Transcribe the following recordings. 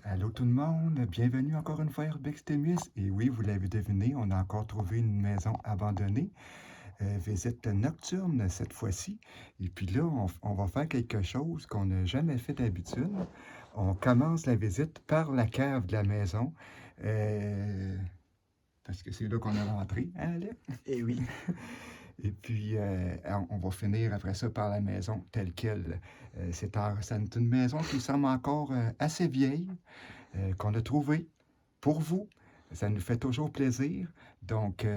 Allô tout le monde, bienvenue encore une fois à Urbex Témis. Et oui, vous l'avez deviné, on a encore trouvé une maison abandonnée. Visite nocturne cette fois-ci. Et puis là, on va faire quelque chose qu'on n'a jamais fait d'habitude. On commence la visite par la cave de la maison. Parce que c'est là qu'on est rentré, hein, Alec? Eh oui. Et puis, on va finir après ça par la maison telle qu'elle. C'est une maison qui semble encore assez vieille, qu'on a trouvée pour vous. Ça nous fait toujours plaisir. Donc,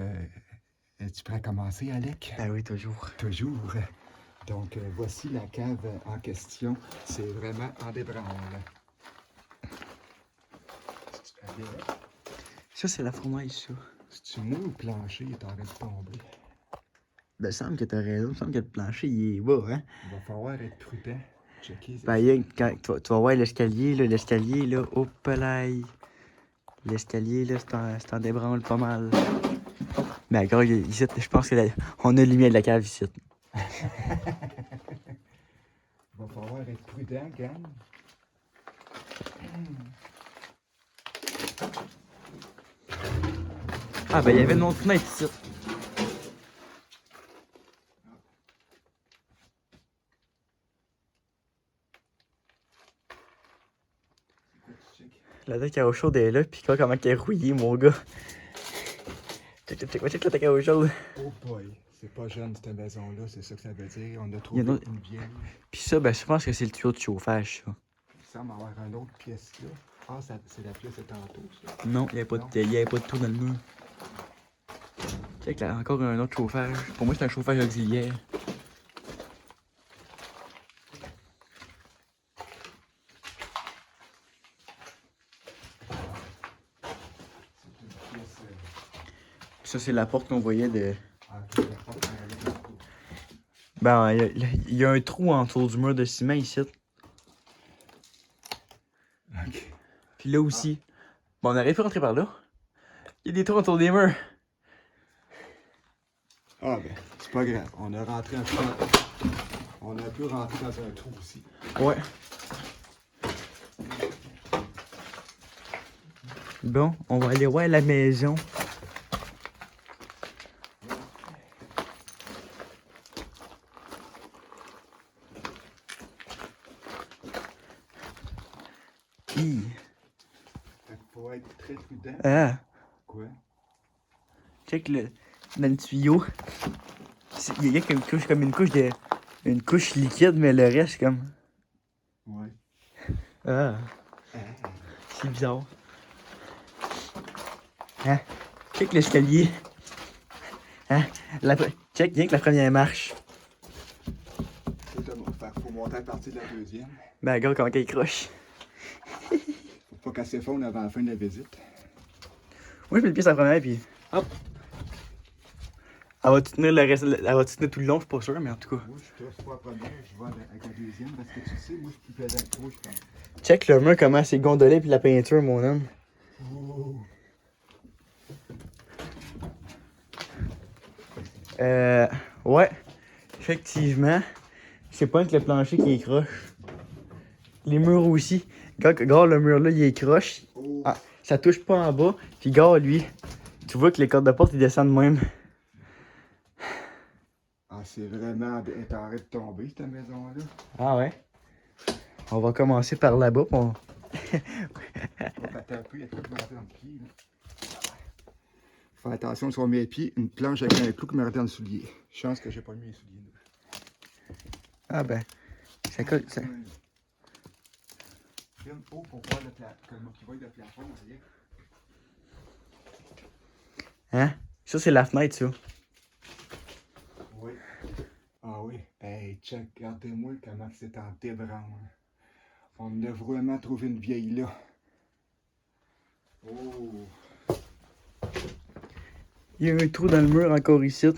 es-tu prêt à commencer, Alec? Ben oui, toujours. Toujours. Donc, voici la cave en question. C'est vraiment en débranle. Ça, c'est la fournaise, ça. C'est-tu moi ou le plancher est en train de tomber? Ben, il semble que t'as raison. Il me semble que le plancher, il est bas, hein. Il va falloir être prudent. Checker. Ben, tu vas voir l'escalier, là, hop là. L'escalier, là, c'est en débranle pas mal. Mais encore, ici, je pense on a le lumière de la cave ici. Il va falloir être prudent, gang. Ah, ben, il y avait une autre fenêtre ici. La tête à eau chaude est là, pis quoi, comment qu'elle est rouillée, mon gars. Check la tête à eau chaude. Oh boy, c'est pas jeune cette maison-là, c'est ça que ça veut dire. On a trouvé une vieille. Pis ça, ben, je pense que c'est le tuyau de chauffage, ça. Il semble avoir une autre pièce là. Ah, c'est la pièce de tantôt, ça? Non, il n'y avait pas de trou dans le mur. Check là, encore un autre chauffage. Pour moi, c'est un chauffage auxiliaire. C'est une pièce. Puis ça, c'est la porte qu'on voyait de. Ah, ok, la porte, elle est tantôt. Ben, il y a un trou autour du mur de ciment ici. Ok. Puis là aussi. Bon, on aurait pu rentrer par là. Il y a des trous autour des murs. Ah, ben, c'est pas grave. On a rentré un peu. On a pu rentrer dans un trou aussi. Ouais. Bon, on va aller voir la maison. Hi. Fait qu'il faut être très prudent. Ah. Quoi? Check dans le tuyau. Il y a comme une couche liquide, mais le reste, comme. Ouais. Ah. C'est bizarre. Hein? Check l'escalier. Hein? Check bien que la première marche. Faut monter à partir de la deuxième. Ben, regarde comment elle croche. Faut pas qu'elle s'effondre avant la fin de la visite. Moi, je mets le pied sur la première, puis hop. Elle va-tu tenir tout le long, je suis pas sûr, mais en tout cas. Moi, je trosse pas la première, je vais avec la deuxième parce que tu sais, moi, je suis plus pesant que toi, je pense. Check le mur, comment c'est gondolé, puis la peinture, mon homme. Oh. Ouais. Effectivement. C'est pas avec le plancher qui est croche. Les murs aussi. Regarde le mur là, il est croche. Oh. Ah, ça touche pas en bas. Puis regarde lui. Tu vois que les cordes de porte ils descendent même. Ah, c'est vraiment elle est en train de tomber, cette maison-là. Ah ouais. On va commencer par là-bas. Oh, attends un peu, il y a tout qui me rentre dans le pied. Là. Fais attention sur mes pieds, une planche avec un clou qui me rentre dans le soulier. Chance que j'ai pas mis mes souliers. Là. Ah ben. Ça colle. Ça... Filme haut pour voir le plafond. Qui voit le plafond, Alec. Hein? Ça, c'est la fenêtre, ça. Oui. Ah oui. Hey, check, regardez-moi comment c'est en débranle. On a vraiment trouvé une vieille là. Oh. Il y a un trou dans le mur encore ici.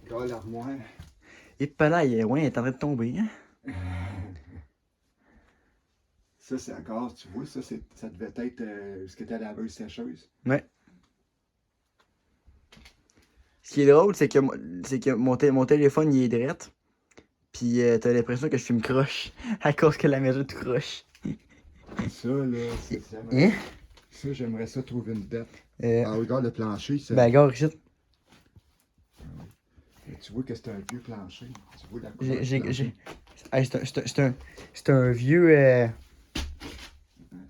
Regarde l'armoire. Et pas là, il est en train de tomber. Hein? Ça, c'est encore, tu vois, ça devait être ce qui était la laveuse sécheuse. Ouais. Ce qui est drôle, c'est que mon téléphone, il est drette. Puis t'as l'impression que je filme croche. À cause que la maison est tout croche. Ça, là, Hein? ça, j'aimerais ça trouver une dette. Euh, Ah, regarde le plancher, ça. ben, gars, ici, Tu vois que c'est un vieux plancher. Tu vois la couleur du j'ai. plancher. Hey, c'est un vieux. Il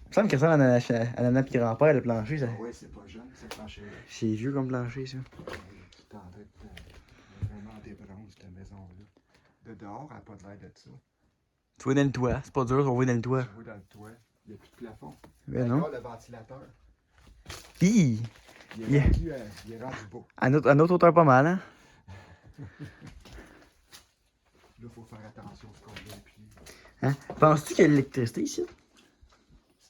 me semble que ça, Ananas pis grand-père, le plancher, ça. Ah ouais, c'est pas jeune, ce plancher-là. C'est vieux comme plancher, ça. C'est en train de vraiment des bronzes, cette maison-là. De dehors, elle n'a pas l'air de ça. Tu vois dans le toit, c'est pas dur, on voit dans le toit. Tu vois dans le toit, il n'y a plus de plafond. Ben non. Regarde le ventilateur. Pis, Il est rendu beau. à notre hauteur pas mal, hein. Là, il faut faire attention à ce qu'on vient puis. Hein? Penses-tu qu'il y a de l'électricité ici?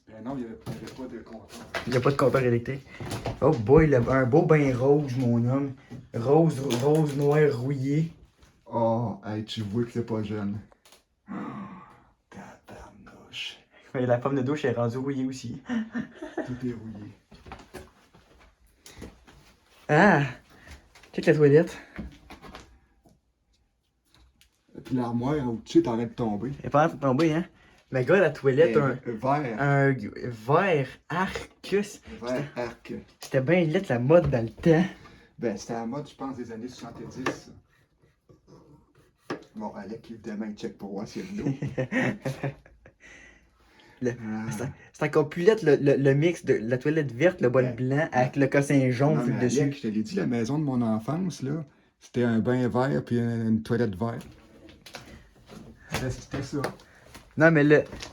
Ben non, il n'y avait pas de compteur. Il n'y a pas de compteur électrique. Oh boy, un beau bain rouge, mon homme. Rose, noir, rouillé. Oh, hey, tu vois que c'est pas jeune. Tabarnouche. Mais la pomme de douche est rendue rouillée aussi. Tout est rouillé. Ah! Check la toilette. Puis l'armoire au-dessus est en train de tomber. Elle est pas en train de tomber, hein? Mais gars, la toilette, Vert. un vert arcus. Vert arc. C'était bien lettre la mode dans le temps. Ben, c'était la mode, je pense, des années 70. Bon, Alec, évidemment, il check pour voir s'il y a de l'eau. C'est encore plus lettre le mix de la toilette verte, le bol blanc, avec le cossin jaune Non, sur le mais dessus. Alec, je te l'ai dit, la maison de mon enfance, là, c'était un bain vert puis une toilette verte. C'était ça. Non, mais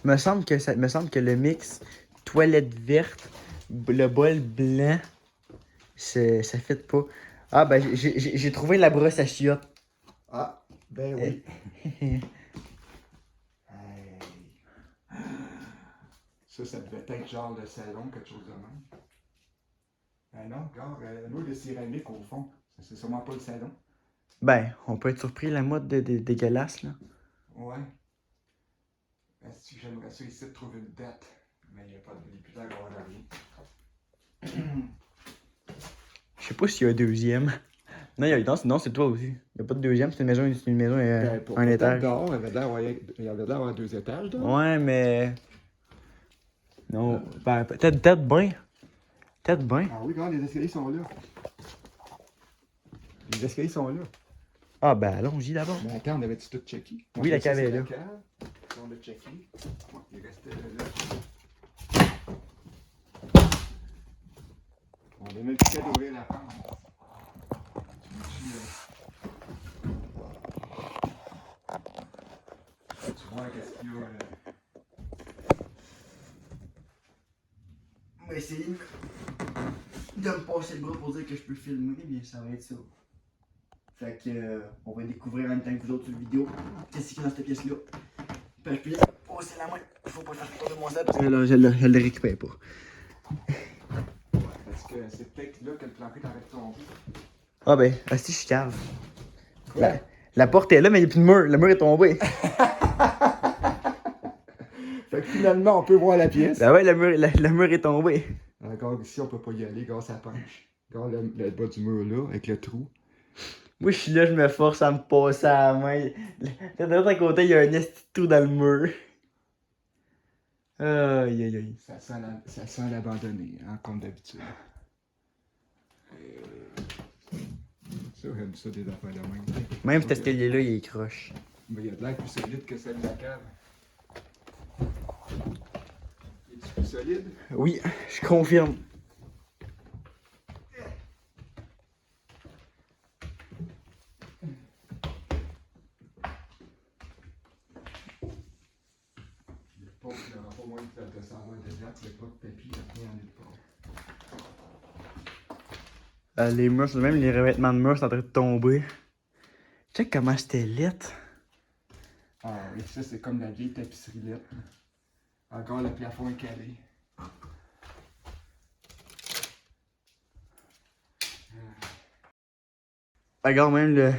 me semble que le mix toilette verte, le bol blanc, ça fait pas. Ah, ben, j'ai trouvé la brosse à chiottes. Ah, ben oui. Hey. Ça devait être genre le salon, quelque chose de même. Ben non, regarde, nous, de céramique au fond. C'est sûrement pas le salon. Ben, on peut être surpris, la mode dégueulasse, là. Ouais. Est-ce que j'aimerais ça ici de trouver une date? Mais il n'y a pas de plus d'avoir rien. Je sais pas s'il y a un deuxième. Non, non, c'est toi aussi. Il n'y a pas de deuxième, c'est une maison, un étage. Dehors, il y avait l'air d'avoir 2 étages, dehors. Ouais, mais. Non, ben, peut-être bien. Peut-être bien. Ah oui, regarde, les escaliers sont là. Les escaliers sont là. Ah, ben, allons-y d'abord. Mais attends, on avait-tu tout checké? Oui, la cave est là. On a checké. Ouais, il restait là. On a même plus qu'à d'ouvrir la porte. Tu vois qu'est-ce qu'il y a. On va essayer de me passer le bras pour dire que je peux filmer, mais ça va être ça. Fait que, on va découvrir en même temps que vous autres sur la vidéo qu'est-ce qu'il y a dans cette pièce-là. Puis, passer la main. Il faut pas faire tourner mon set parce que là, je le récupère pas. Parce que c'est peut-être là que le plancher t'arrête de tomber. Ah ben, si je suis cave. La porte est là, mais il n'y a plus de mur. Le mur est tombé. Fait que finalement, on peut voir la pièce. Ben ouais, le mur est tombé. Regarde, ici, on peut pas y aller, regarde, ça penche. Regarde le bas du mur là, avec le trou. Moi, je suis là, je me force à me passer à la main. De l'autre côté, il y a un petit trou dans le mur. Aïe, aïe, aïe. Ça sent l'abandonné, hein, comme d'habitude. Ça, j'aime ça, des affaires de même. Même cet escalier-là, il est croche. Mais il y a de l'air plus solide que celle de la cave. Es-tu plus solide? Oui, je confirme. Il n'y aura pas moins de 200 de date, il n'y a pas de tapis, rien en nulle part. Les murs, même les revêtements de murs sont en train de tomber. Check comment c'était lettre. Ah oui, ça c'est comme la vieille tapisserie là. Encore le plafond est calé. Regarde même le.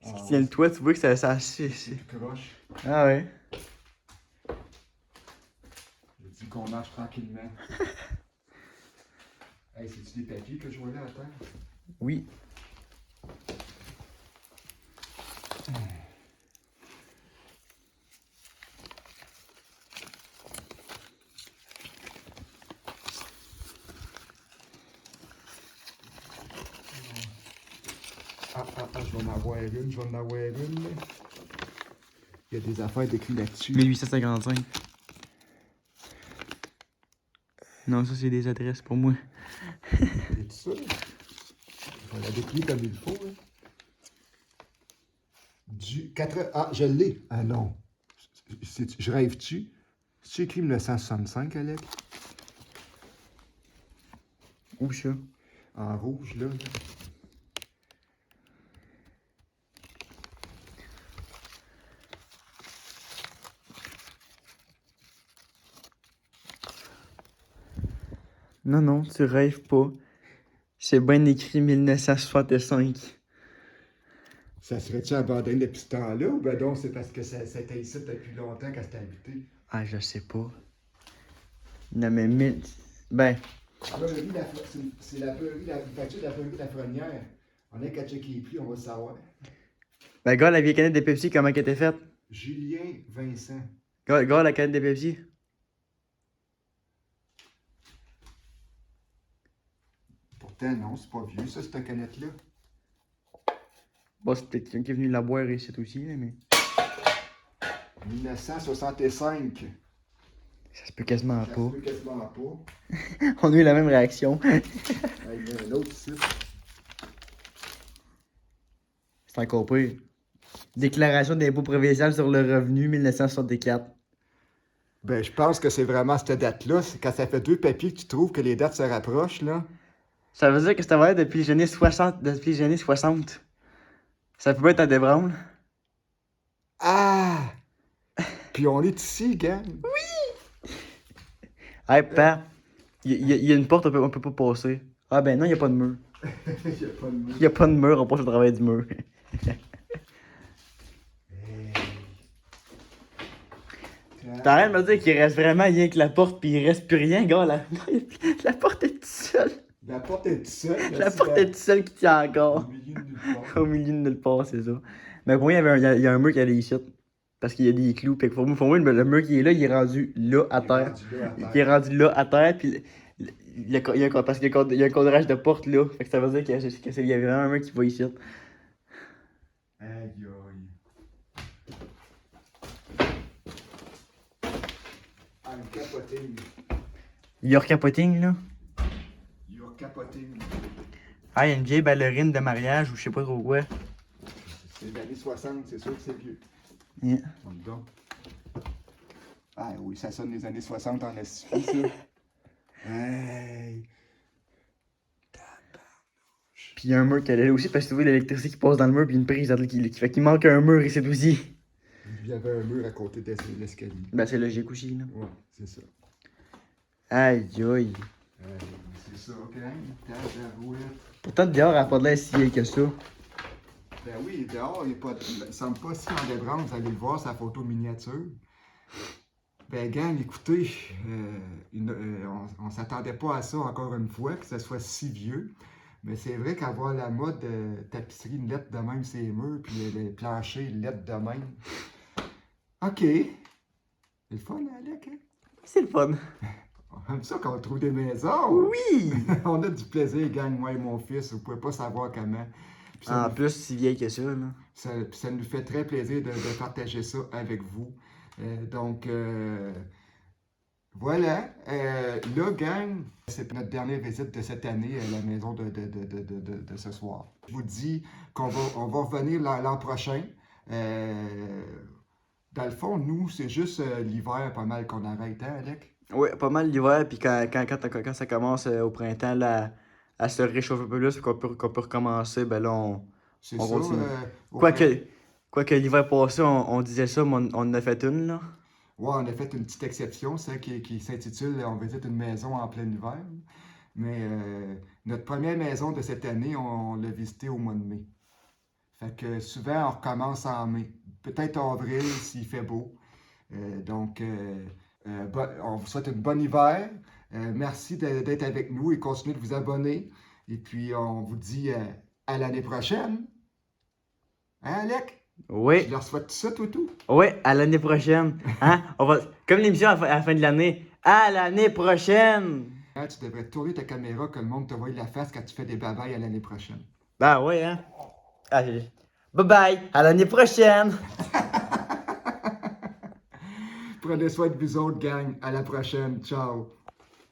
Ce qui Ah, tient le toit, tu vois que ça c'est tout croche. Ah ouais. Je dis qu'on marche tranquillement. Hey, c'est-tu des papiers que je vois là à terre? Oui. Je vais en avoir une, Il y a des affaires décrites là-dessus. 1855. Non, ça, c'est des adresses pour moi. C'est ça. On l'a décrit comme il faut. Hein. Ah, je l'ai. Ah non. Je rêve-tu? C'est écrit 1965, Alec? Où ça? En rouge, là. Non, non, tu rêves pas. C'est bien écrit 1965. Ça serait-tu abandonné depuis ce temps-là? Ou ben donc c'est parce que ça était ici depuis longtemps quand c'était habité? Ah, je sais pas. Non, mais mille... Ben, C'est la facture de la Fleurie de la Frenière. On a qu'à checker les prix, on va savoir. ben, gars, la vieille canette de Pepsi, comment elle était faite? Julien Vincent. Gars, la canette de Pepsi. Pourtant, non, c'est pas vieux, ça, cette canette-là. Bon, c'est peut-être quelqu'un qui est venu la boire ici aussi, là, mais... 1965. Ça se peut quasiment Ça pas. se peut quasiment pas. On a eu la même réaction. Il y a un autre ici. C'est encore pire. Déclaration d'impôt provincial sur le revenu 1964. Ben, je pense que c'est vraiment cette date-là. C'est quand ça fait 2 papiers que tu trouves que les dates se rapprochent, là. Ça veut dire que c'était vrai depuis les années 60. Depuis les années 60. Ça peut pas être un débranle. Ah! Puis on est ici, gang. Hey, père, il y a une porte, on peut pas passer. Ah ben non, il n'y a pas de mur. Il n'y a pas de mur. Il n'y a pas de mur, on passe au travail du mur. T'arrêtes de me dire qu'il reste vraiment rien que la porte, puis il reste plus rien, gars. La porte est toute seule. La porte est toute seule. La porte est toute seule qui tient encore. Au milieu de nulle part. Au milieu de nulle part, c'est ça. Mais pour moi, il y a un mur qui allait ici. Parce qu'il y a des clous. Fait que pour moi, le mur qui est là, il est rendu là à terre. Il est rendu là à terre, puis parce qu'il y a un cadrage de porte là. Fait que ça veut dire qu'il y a vraiment un mur qui va ici. Aïe aïe. Ah, le capoting. Your capoting, là. Your capoting. Ah, il y a une vieille ballerine de mariage ou je sais pas trop quoi. C'est les années 60, c'est sûr que c'est vieux. Yeah. Donc. Ah oui, ça sonne les années 60 en esti, ça. Hey. Puis il y a un mur qui allait là aussi parce que tu vois l'électricité qui passe dans le mur puis une prise qui fait qu'il manque un mur ici aussi. Il y avait un mur à côté de l'escalier. Ben c'est logique aussi, là. Ouais, c'est ça. Aïe aïe. C'est ça, ok? Tabarouette. Pourtant dehors, elle a pas de l'air si vieille que ça. Ben oui, dehors, il semble pas si en vous allez le voir, sa photo miniature. Ben gang, écoutez, on s'attendait pas à ça encore une fois, que ce soit si vieux. Mais c'est vrai qu'avoir la mode tapisserie, une lettre de même, c'est murs, puis les planchers, une lettre de même. OK. C'est le fun, Alec, hein? C'est le fun. On aime ça quand on trouve des maisons. Oui! On a du plaisir, gang, moi et mon fils. Vous pouvez pas savoir comment. Puis ça En nous- plus, si vieille que ça, là. ça nous fait très plaisir de partager ça avec vous. Donc, voilà. Là, gang, c'est notre dernière visite de cette année à la maison de ce soir. Je vous dis on va revenir l'an prochain. Dans le fond, nous, c'est juste l'hiver pas mal qu'on arrête, hein, Alec? Ouais, pas mal l'hiver, puis quand ça commence au printemps là, à se réchauffer un peu plus, qu'on peut recommencer, ben là, C'est on ça. continue. Quoique l'hiver passé, on disait ça, mais on en a fait une, là. Ouais, on a fait une petite exception, ça, qui s'intitule On visite une maison en plein hiver. Mais notre première maison de cette année, on l'a visitée au mois de mai. Fait que souvent, on recommence en mai. Peut-être en avril s'il fait beau. Donc, on vous souhaite une bonne hiver. Merci d'être avec nous et continuez de vous abonner. Et puis, on vous dit à l'année prochaine. Hein, Alec? Oui, Je leur souhaite tout ça, tout. oui, à l'année prochaine. Hein? Comme l'émission à la fin de l'année. À l'année prochaine! Hein, tu devrais tourner ta caméra que le monde te voie la face quand tu fais des babayes à l'année prochaine. Ben oui, hein? Bye bye, à l'année prochaine! Prenez soin de vous autres, gang. À la prochaine. Ciao.